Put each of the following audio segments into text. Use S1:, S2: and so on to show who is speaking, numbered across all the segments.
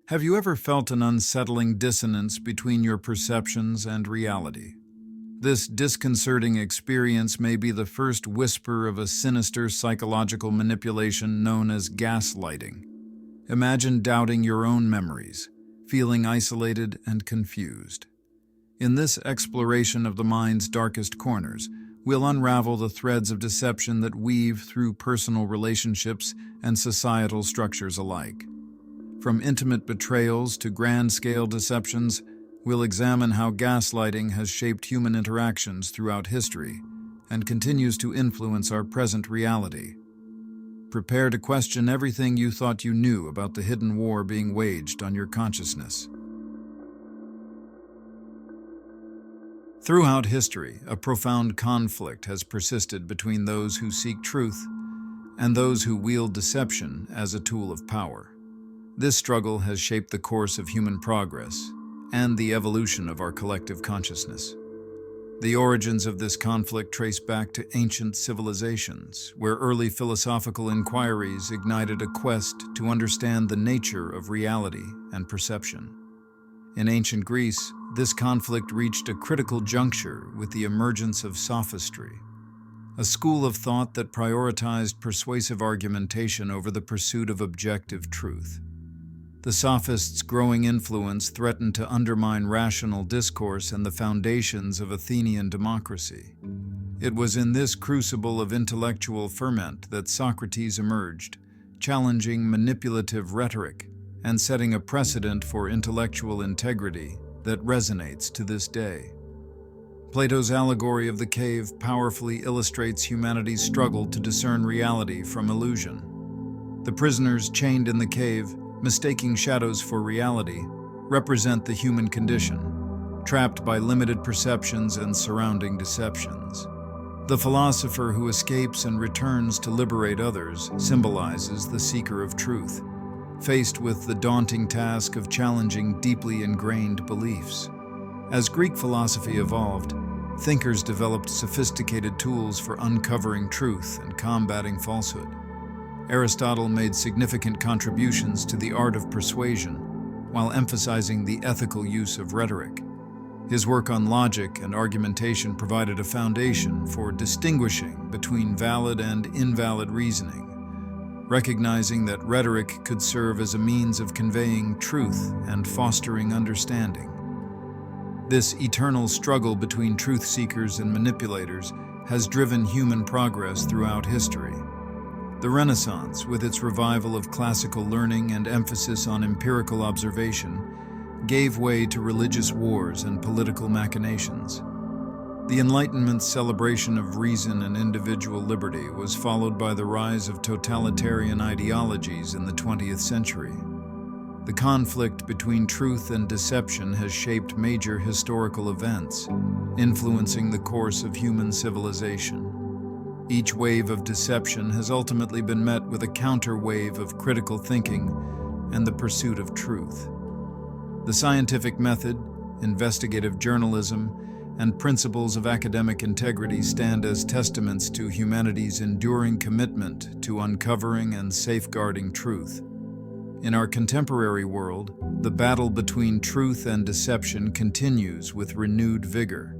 S1: Have you ever felt an unsettling dissonance between your perceptions and reality? This disconcerting experience may be the first whisper of a sinister psychological manipulation known as gaslighting. Imagine doubting your own memories, feeling isolated and confused. In this exploration of the mind's darkest corners, we'll unravel the threads of deception that weave through personal relationships and societal structures alike. From intimate betrayals to grand-scale deceptions, we'll examine how gaslighting has shaped human interactions throughout history and continues to influence our present reality. Prepare to question everything you thought you knew about the hidden war being waged on your consciousness. Throughout history, a profound conflict has persisted between those who seek truth and those who wield deception as a tool of power. This struggle has shaped the course of human progress and the evolution of our collective consciousness. The origins of this conflict trace back to ancient civilizations, where early philosophical inquiries ignited a quest to understand the nature of reality and perception. In ancient Greece, this conflict reached a critical juncture with the emergence of sophistry, a school of thought that prioritized persuasive argumentation over the pursuit of objective truth. The sophists' growing influence threatened to undermine rational discourse and the foundations of Athenian democracy. It was in this crucible of intellectual ferment that Socrates emerged, challenging manipulative rhetoric and setting a precedent for intellectual integrity that resonates to this day. Plato's allegory of the cave powerfully illustrates humanity's struggle to discern reality from illusion. The prisoners chained in the cave, mistaking shadows for reality, represent the human condition, trapped by limited perceptions and surrounding deceptions. The philosopher who escapes and returns to liberate others symbolizes the seeker of truth, faced with the daunting task of challenging deeply ingrained beliefs. As Greek philosophy evolved, thinkers developed sophisticated tools for uncovering truth and combating falsehood. Aristotle made significant contributions to the art of persuasion, while emphasizing the ethical use of rhetoric. His work on logic and argumentation provided a foundation for distinguishing between valid and invalid reasoning, recognizing that rhetoric could serve as a means of conveying truth and fostering understanding. This eternal struggle between truth seekers and manipulators has driven human progress throughout history. The Renaissance, with its revival of classical learning and emphasis on empirical observation, gave way to religious wars and political machinations. The Enlightenment's celebration of reason and individual liberty was followed by the rise of totalitarian ideologies in the 20th century. The conflict between truth and deception has shaped major historical events, influencing the course of human civilization. Each wave of deception has ultimately been met with a counter-wave of critical thinking and the pursuit of truth. The scientific method, investigative journalism, and principles of academic integrity stand as testaments to humanity's enduring commitment to uncovering and safeguarding truth. In our contemporary world, the battle between truth and deception continues with renewed vigor.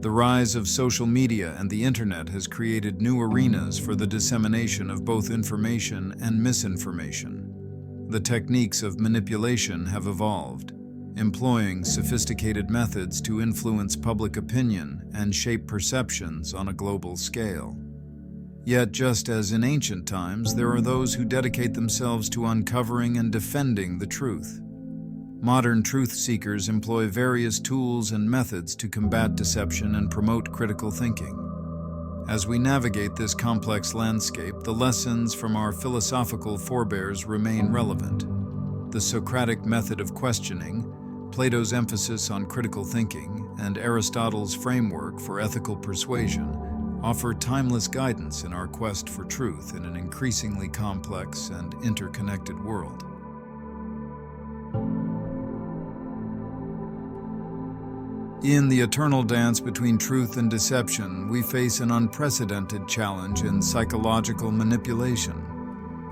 S1: The rise of social media and the internet has created new arenas for the dissemination of both information and misinformation. The techniques of manipulation have evolved, employing sophisticated methods to influence public opinion and shape perceptions on a global scale. Yet, just as in ancient times, there are those who dedicate themselves to uncovering and defending the truth. Modern truth seekers employ various tools and methods to combat deception and promote critical thinking. As we navigate this complex landscape, the lessons from our philosophical forebears remain relevant. The Socratic method of questioning, Plato's emphasis on critical thinking, and Aristotle's framework for ethical persuasion offer timeless guidance in our quest for truth in an increasingly complex and interconnected world. In the eternal dance between truth and deception, we face an unprecedented challenge in psychological manipulation.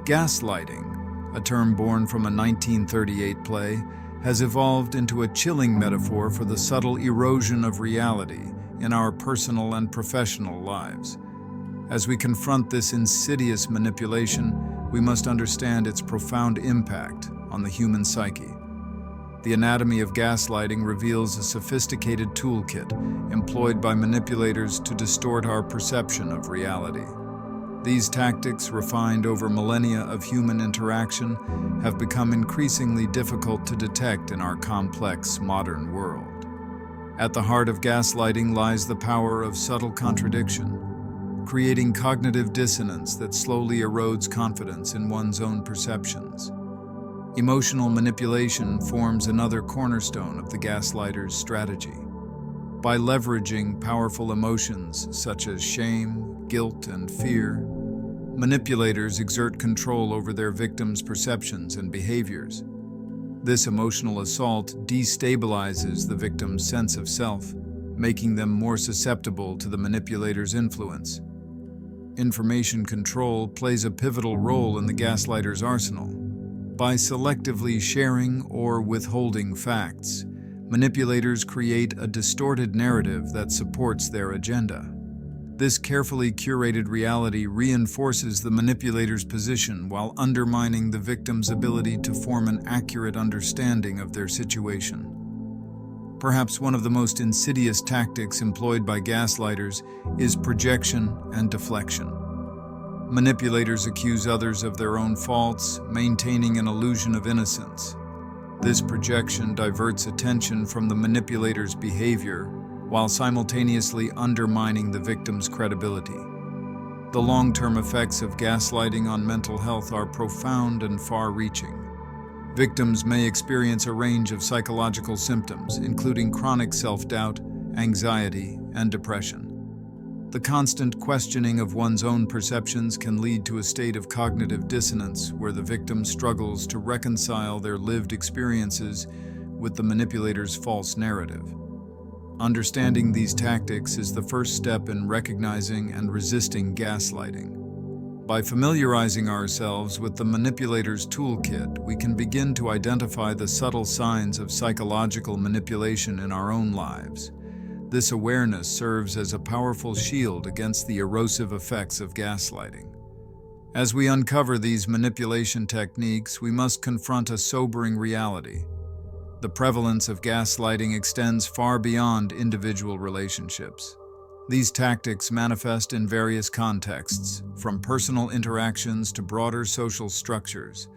S1: Gaslighting, a term born from a 1938 play, has evolved into a chilling metaphor for the subtle erosion of reality in our personal and professional lives. As we confront this insidious manipulation, we must understand its profound impact on the human psyche. The anatomy of gaslighting reveals a sophisticated toolkit employed by manipulators to distort our perception of reality. These tactics, refined over millennia of human interaction, have become increasingly difficult to detect in our complex modern world. At the heart of gaslighting lies the power of subtle contradiction, creating cognitive dissonance that slowly erodes confidence in one's own perceptions. Emotional manipulation forms another cornerstone of the gaslighter's strategy. By leveraging powerful emotions such as shame, guilt, and fear, manipulators exert control over their victims' perceptions and behaviors. This emotional assault destabilizes the victim's sense of self, making them more susceptible to the manipulator's influence. Information control plays a pivotal role in the gaslighter's arsenal. By selectively sharing or withholding facts, manipulators create a distorted narrative that supports their agenda. This carefully curated reality reinforces the manipulator's position while undermining the victim's ability to form an accurate understanding of their situation. Perhaps one of the most insidious tactics employed by gaslighters is projection and deflection. Manipulators accuse others of their own faults, maintaining an illusion of innocence. This projection diverts attention from the manipulator's behavior while simultaneously undermining the victim's credibility. The long-term effects of gaslighting on mental health are profound and far-reaching. Victims may experience a range of psychological symptoms, including chronic self-doubt, anxiety, and depression. The constant questioning of one's own perceptions can lead to a state of cognitive dissonance where the victim struggles to reconcile their lived experiences with the manipulator's false narrative. Understanding these tactics is the first step in recognizing and resisting gaslighting. By familiarizing ourselves with the manipulator's toolkit, we can begin to identify the subtle signs of psychological manipulation in our own lives. This awareness serves as a powerful shield against the erosive effects of gaslighting. As we uncover these manipulation techniques, we must confront a sobering reality. The prevalence of gaslighting extends far beyond individual relationships. These tactics manifest in various contexts, from personal interactions to broader social structures,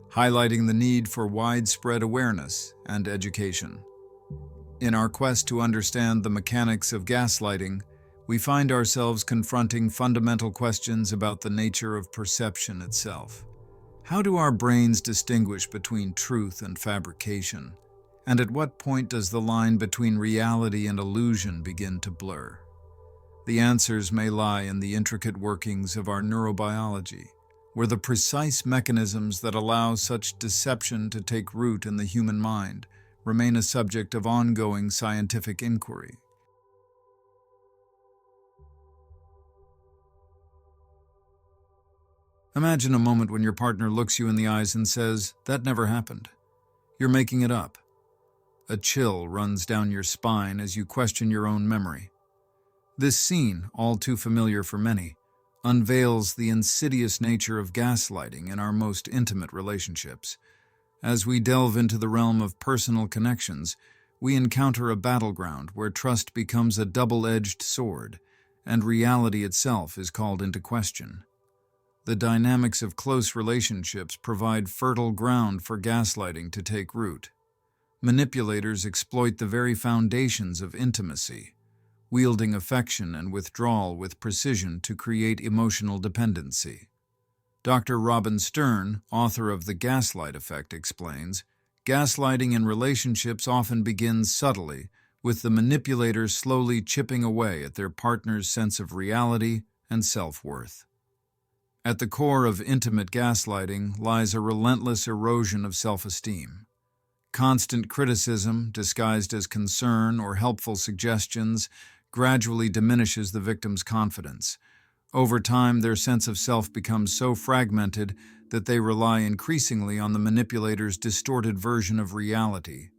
S1: highlighting the need for widespread awareness and education. In our quest to understand the mechanics of gaslighting, we find ourselves confronting fundamental questions about the nature of perception itself. How do our brains distinguish between truth and fabrication? And at what point does the line between reality and illusion begin to blur? The answers may lie in the intricate workings of our neurobiology, where the precise mechanisms that allow such deception to take root in the human mind remain a subject of ongoing scientific inquiry. Imagine a moment when your partner looks you in the eyes and says, "That never happened. You're making it up." A chill runs down your spine as you question your own memory. This scene, all too familiar for many, unveils the insidious nature of gaslighting in our most intimate relationships. As we delve into the realm of personal connections, we encounter a battleground where trust becomes a double-edged sword, and reality itself is called into question. The dynamics of close relationships provide fertile ground for gaslighting to take root. Manipulators exploit the very foundations of intimacy, wielding affection and withdrawal with precision to create emotional dependency. Dr. Robin Stern, author of The Gaslight Effect, explains, gaslighting in relationships often begins subtly, with the manipulator slowly chipping away at their partner's sense of reality and self-worth. At the core of intimate gaslighting lies a relentless erosion of self-esteem. Constant criticism, disguised as concern or helpful suggestions, gradually diminishes the victim's confidence, Over time, their sense of self becomes so fragmented that they rely increasingly on the manipulator's distorted version of reality.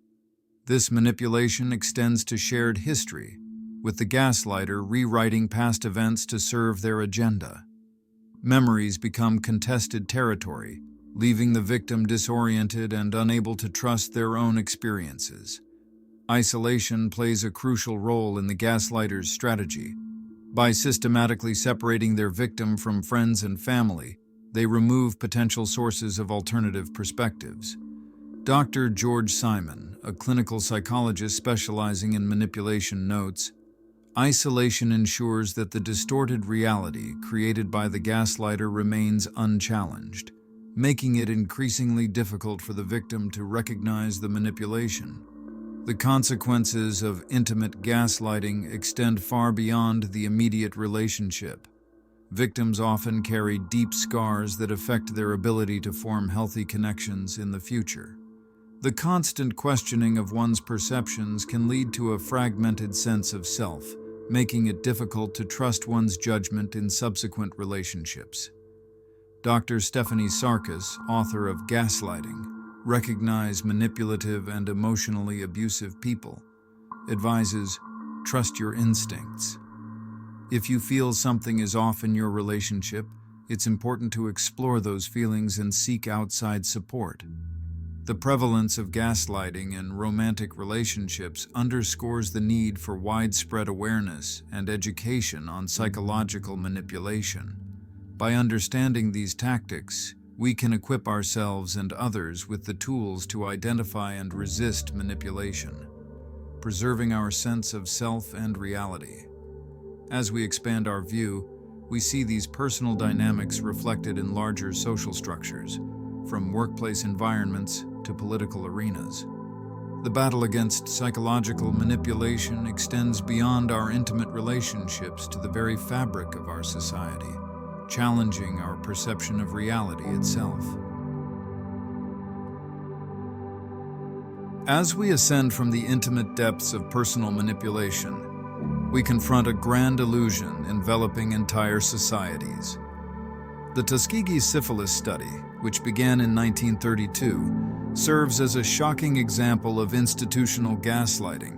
S1: This manipulation extends to shared history, with the gaslighter rewriting past events to serve their agenda. Memories become contested territory, leaving the victim disoriented and unable to trust their own experiences. Isolation plays a crucial role in the gaslighter's strategy. By systematically separating their victim from friends and family, they remove potential sources of alternative perspectives. Dr. George Simon, a clinical psychologist specializing in manipulation, notes, "Isolation ensures that the distorted reality created by the gaslighter remains unchallenged, making it increasingly difficult for the victim to recognize the manipulation." The consequences of intimate gaslighting extend far beyond the immediate relationship. Victims often carry deep scars that affect their ability to form healthy connections in the future. The constant questioning of one's perceptions can lead to a fragmented sense of self, making it difficult to trust one's judgment in subsequent relationships. Dr. Stephanie Sarkis, author of Gaslighting, Recognize Manipulative and Emotionally Abusive People, advises, trust your instincts. If you feel something is off in your relationship, it's important to explore those feelings and seek outside support. The prevalence of gaslighting in romantic relationships underscores the need for widespread awareness and education on psychological manipulation. By understanding these tactics, we can equip ourselves and others with the tools to identify and resist manipulation, preserving our sense of self and reality. As we expand our view, we see these personal dynamics reflected in larger social structures, from workplace environments to political arenas. The battle against psychological manipulation extends beyond our intimate relationships to the very fabric of our society, challenging our perception of reality itself. As we ascend from the intimate depths of personal manipulation, we confront a grand illusion enveloping entire societies. The Tuskegee syphilis study, which began in 1932, serves as a shocking example of institutional gaslighting.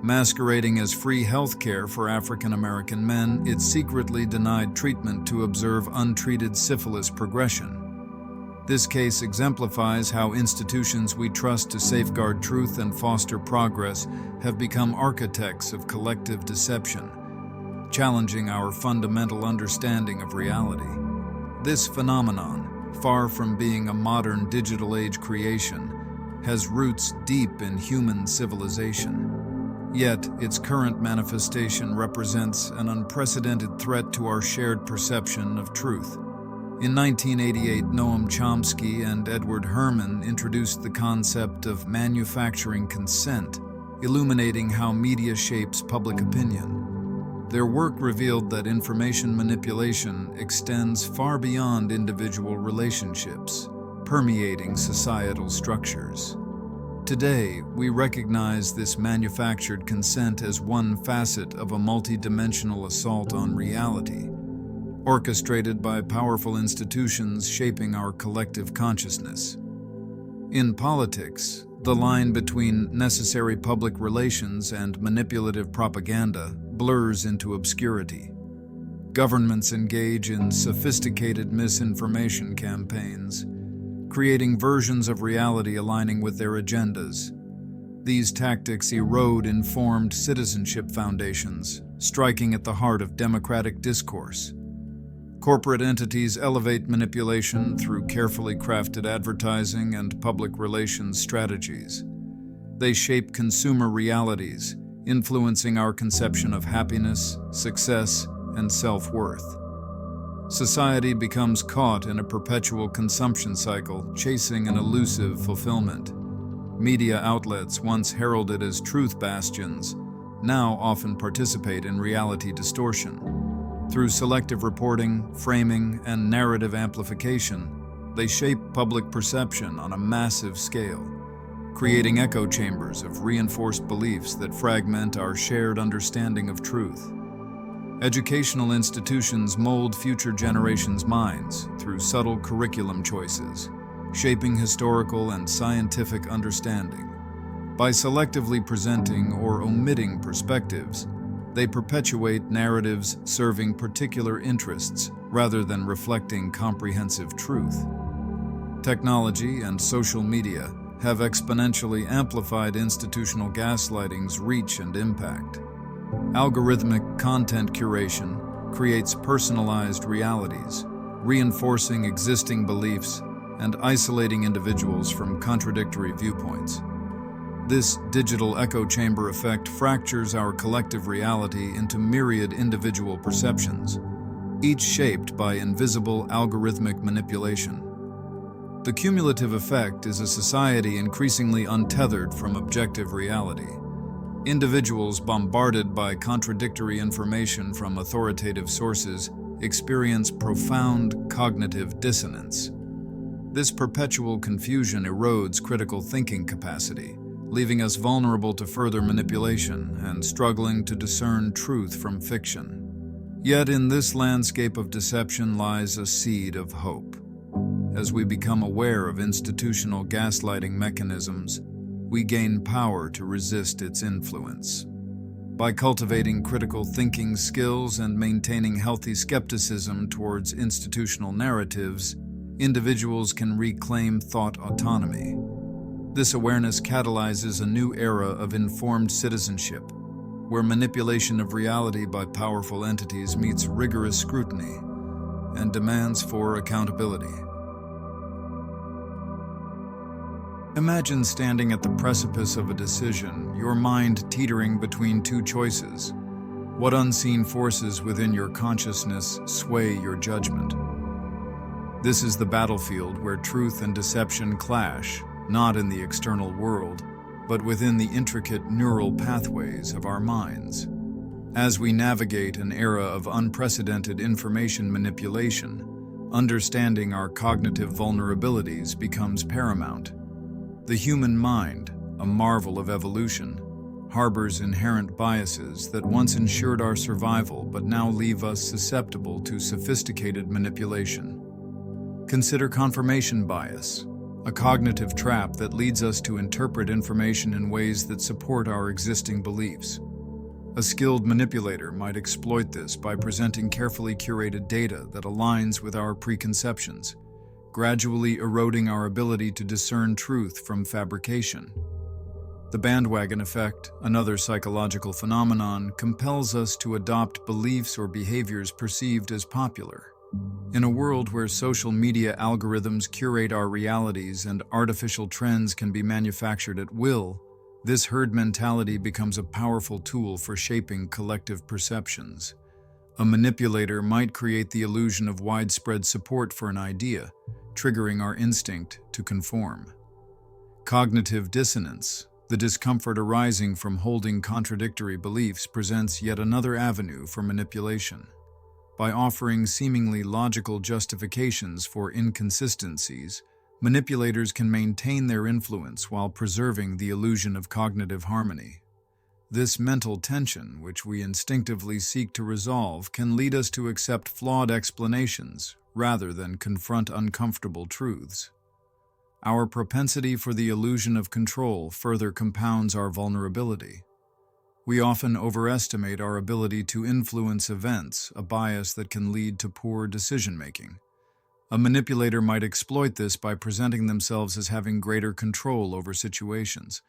S1: Masquerading as free health care for African American men, it secretly denied treatment to observe untreated syphilis progression. This case exemplifies how institutions we trust to safeguard truth and foster progress have become architects of collective deception, challenging our fundamental understanding of reality. This phenomenon, far from being a modern digital age creation, has roots deep in human civilization. Yet, its current manifestation represents an unprecedented threat to our shared perception of truth. In 1988, Noam Chomsky and Edward Herman introduced the concept of manufacturing consent, illuminating how media shapes public opinion. Their work revealed that information manipulation extends far beyond individual relationships, permeating societal structures. Today, we recognize this manufactured consent as one facet of a multidimensional assault on reality, orchestrated by powerful institutions shaping our collective consciousness. In politics, the line between necessary public relations and manipulative propaganda blurs into obscurity. Governments engage in sophisticated misinformation campaigns, creating versions of reality aligning with their agendas. These tactics erode informed citizenship foundations, striking at the heart of democratic discourse. Corporate entities elevate manipulation through carefully crafted advertising and public relations strategies. They shape consumer realities, influencing our conception of happiness, success, and self-worth. Society becomes caught in a perpetual consumption cycle, chasing an elusive fulfillment. Media outlets, once heralded as truth bastions, now often participate in reality distortion. Through selective reporting, framing, and narrative amplification, they shape public perception on a massive scale, creating echo chambers of reinforced beliefs that fragment our shared understanding of truth. Educational institutions mold future generations' minds through subtle curriculum choices, shaping historical and scientific understanding. By selectively presenting or omitting perspectives, they perpetuate narratives serving particular interests rather than reflecting comprehensive truth. Technology and social media have exponentially amplified institutional gaslighting's reach and impact. Algorithmic content curation creates personalized realities, reinforcing existing beliefs and isolating individuals from contradictory viewpoints. This digital echo chamber effect fractures our collective reality into myriad individual perceptions, each shaped by invisible algorithmic manipulation. The cumulative effect is a society increasingly untethered from objective reality. Individuals bombarded by contradictory information from authoritative sources experience profound cognitive dissonance. This perpetual confusion erodes critical thinking capacity, leaving us vulnerable to further manipulation and struggling to discern truth from fiction. Yet in this landscape of deception lies a seed of hope. As we become aware of institutional gaslighting mechanisms, we gain power to resist its influence. By cultivating critical thinking skills and maintaining healthy skepticism towards institutional narratives, individuals can reclaim thought autonomy. This awareness catalyzes a new era of informed citizenship, where manipulation of reality by powerful entities meets rigorous scrutiny and demands for accountability. Imagine standing at the precipice of a decision, your mind teetering between two choices. What unseen forces within your consciousness sway your judgment? This is the battlefield where truth and deception clash, not in the external world, but within the intricate neural pathways of our minds. As we navigate an era of unprecedented information manipulation, understanding our cognitive vulnerabilities becomes paramount. The human mind, a marvel of evolution, harbors inherent biases that once ensured our survival but now leave us susceptible to sophisticated manipulation. Consider confirmation bias, a cognitive trap that leads us to interpret information in ways that support our existing beliefs. A skilled manipulator might exploit this by presenting carefully curated data that aligns with our preconceptions, gradually eroding our ability to discern truth from fabrication. The bandwagon effect, another psychological phenomenon, compels us to adopt beliefs or behaviors perceived as popular. In a world where social media algorithms curate our realities and artificial trends can be manufactured at will, this herd mentality becomes a powerful tool for shaping collective perceptions. A manipulator might create the illusion of widespread support for an idea, triggering our instinct to conform. Cognitive dissonance, the discomfort arising from holding contradictory beliefs, presents yet another avenue for manipulation. By offering seemingly logical justifications for inconsistencies, manipulators can maintain their influence while preserving the illusion of cognitive harmony. This mental tension, which we instinctively seek to resolve, can lead us to accept flawed explanations rather than confront uncomfortable truths. Our propensity for the illusion of control further compounds our vulnerability. We often overestimate our ability to influence events, a bias that can lead to poor decision-making. A manipulator might exploit this by presenting themselves as having greater control over situations,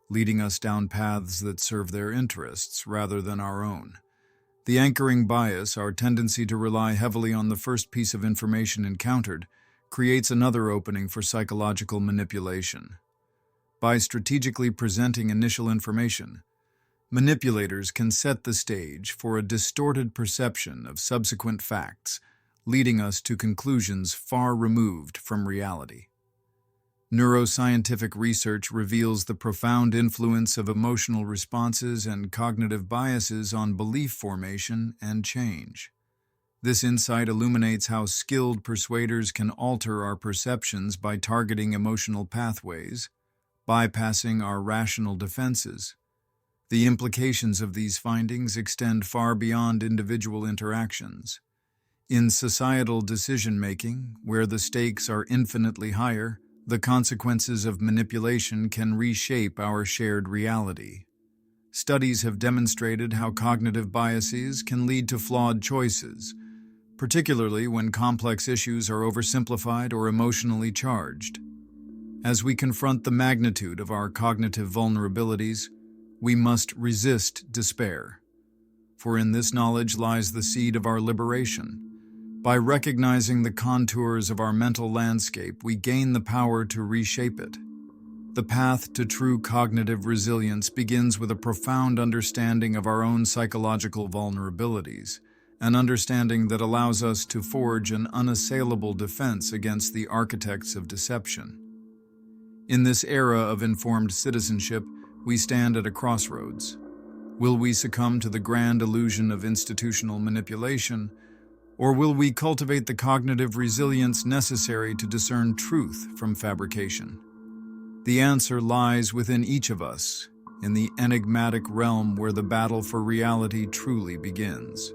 S1: leading us down paths that serve their interests rather than our own. The anchoring bias, our tendency to rely heavily on the first piece of information encountered, creates another opening for psychological manipulation. By strategically presenting initial information, manipulators can set the stage for a distorted perception of subsequent facts, leading us to conclusions far removed from reality. Neuroscientific research reveals the profound influence of emotional responses and cognitive biases on belief formation and change. This insight illuminates how skilled persuaders can alter our perceptions by targeting emotional pathways, bypassing our rational defenses. The implications of these findings extend far beyond individual interactions. In societal decision-making, where the stakes are infinitely higher, the consequences of manipulation can reshape our shared reality. Studies have demonstrated how cognitive biases can lead to flawed choices, particularly when complex issues are oversimplified or emotionally charged. As we confront the magnitude of our cognitive vulnerabilities, we must resist despair. For in this knowledge lies the seed of our liberation. By recognizing the contours of our mental landscape, we gain the power to reshape it. The path to true cognitive resilience begins with a profound understanding of our own psychological vulnerabilities, an understanding that allows us to forge an unassailable defense against the architects of deception. In this era of informed citizenship, we stand at a crossroads. Will we succumb to the grand illusion of institutional manipulation, or will we cultivate the cognitive resilience necessary to discern truth from fabrication? The answer lies within each of us, in the enigmatic realm where the battle for reality truly begins.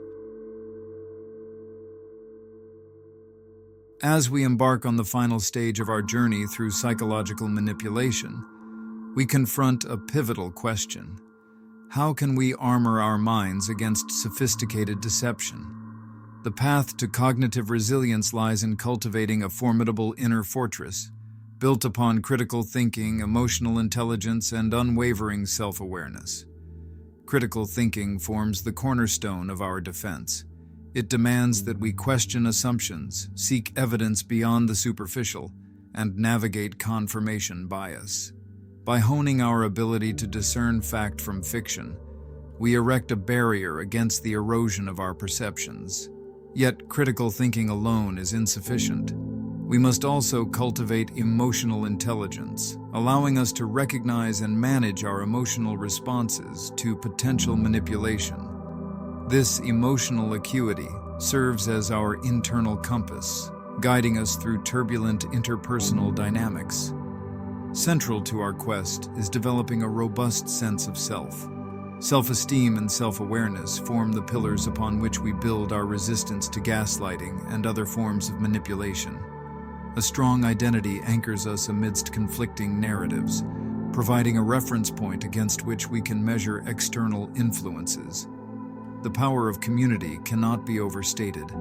S1: As we embark on the final stage of our journey through psychological manipulation, we confront a pivotal question. How can we armor our minds against sophisticated deception? The path to cognitive resilience lies in cultivating a formidable inner fortress, built upon critical thinking, emotional intelligence, and unwavering self-awareness. Critical thinking forms the cornerstone of our defense. It demands that we question assumptions, seek evidence beyond the superficial, and navigate confirmation bias. By honing our ability to discern fact from fiction, we erect a barrier against the erosion of our perceptions. Yet critical thinking alone is insufficient. We must also cultivate emotional intelligence, allowing us to recognize and manage our emotional responses to potential manipulation. This emotional acuity serves as our internal compass, guiding us through turbulent interpersonal dynamics. Central to our quest is developing a robust sense of self. Self-esteem and self-awareness form the pillars upon which we build our resistance to gaslighting and other forms of manipulation. A strong identity anchors us amidst conflicting narratives, providing a reference point against which we can measure external influences. The power of community cannot be overstated.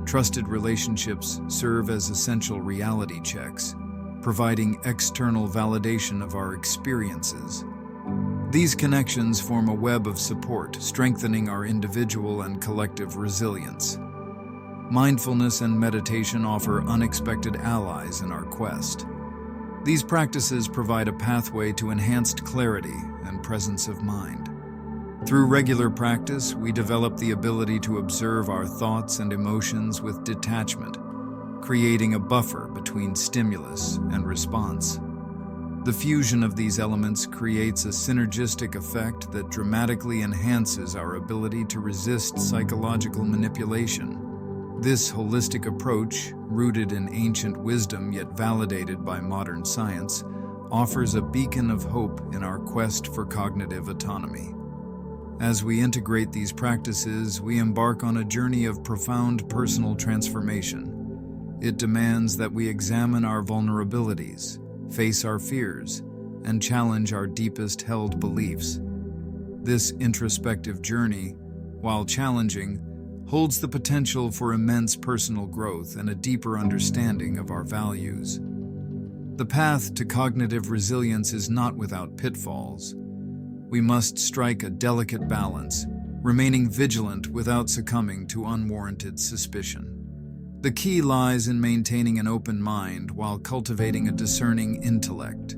S1: Trusted relationships serve as essential reality checks, providing external validation of our experiences. These connections form a web of support, strengthening our individual and collective resilience. Mindfulness and meditation offer unexpected allies in our quest. These practices provide a pathway to enhanced clarity and presence of mind. Through regular practice, we develop the ability to observe our thoughts and emotions with detachment, creating a buffer between stimulus and response. The fusion of these elements creates a synergistic effect that dramatically enhances our ability to resist psychological manipulation. This holistic approach, rooted in ancient wisdom yet validated by modern science, offers a beacon of hope in our quest for cognitive autonomy. As we integrate these practices, we embark on a journey of profound personal transformation. It demands that we examine our vulnerabilities, face our fears, and challenge our deepest held beliefs. This introspective journey, while challenging, holds the potential for immense personal growth and a deeper understanding of our values. The path to cognitive resilience is not without pitfalls. We must strike a delicate balance, remaining vigilant without succumbing to unwarranted suspicion. The key lies in maintaining an open mind while cultivating a discerning intellect,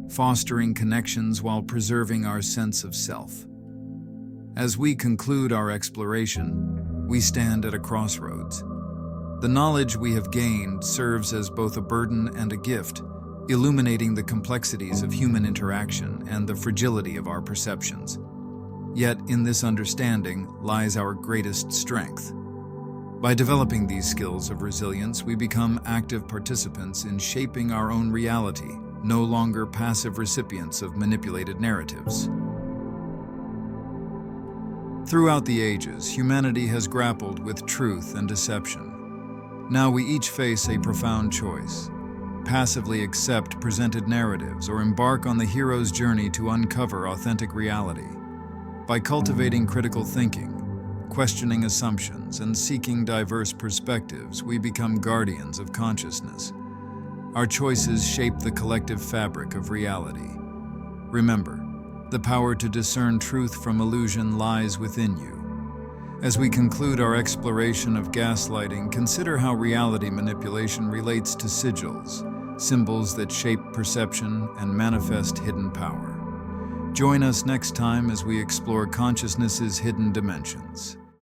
S1: fostering connections while preserving our sense of self. As we conclude our exploration, we stand at a crossroads. The knowledge we have gained serves as both a burden and a gift, illuminating the complexities of human interaction and the fragility of our perceptions. Yet in this understanding lies our greatest strength. By developing these skills of resilience, we become active participants in shaping our own reality, no longer passive recipients of manipulated narratives. Throughout the ages, humanity has grappled with truth and deception. Now we each face a profound choice: passively accept presented narratives or embark on the hero's journey to uncover authentic reality. By cultivating critical thinking, questioning assumptions, and seeking diverse perspectives, we become guardians of consciousness. Our choices shape the collective fabric of reality. Remember, the power to discern truth from illusion lies within you. As we conclude our exploration of gaslighting, consider how reality manipulation relates to sigils, symbols that shape perception and manifest hidden power. Join us next time as we explore consciousness's hidden dimensions.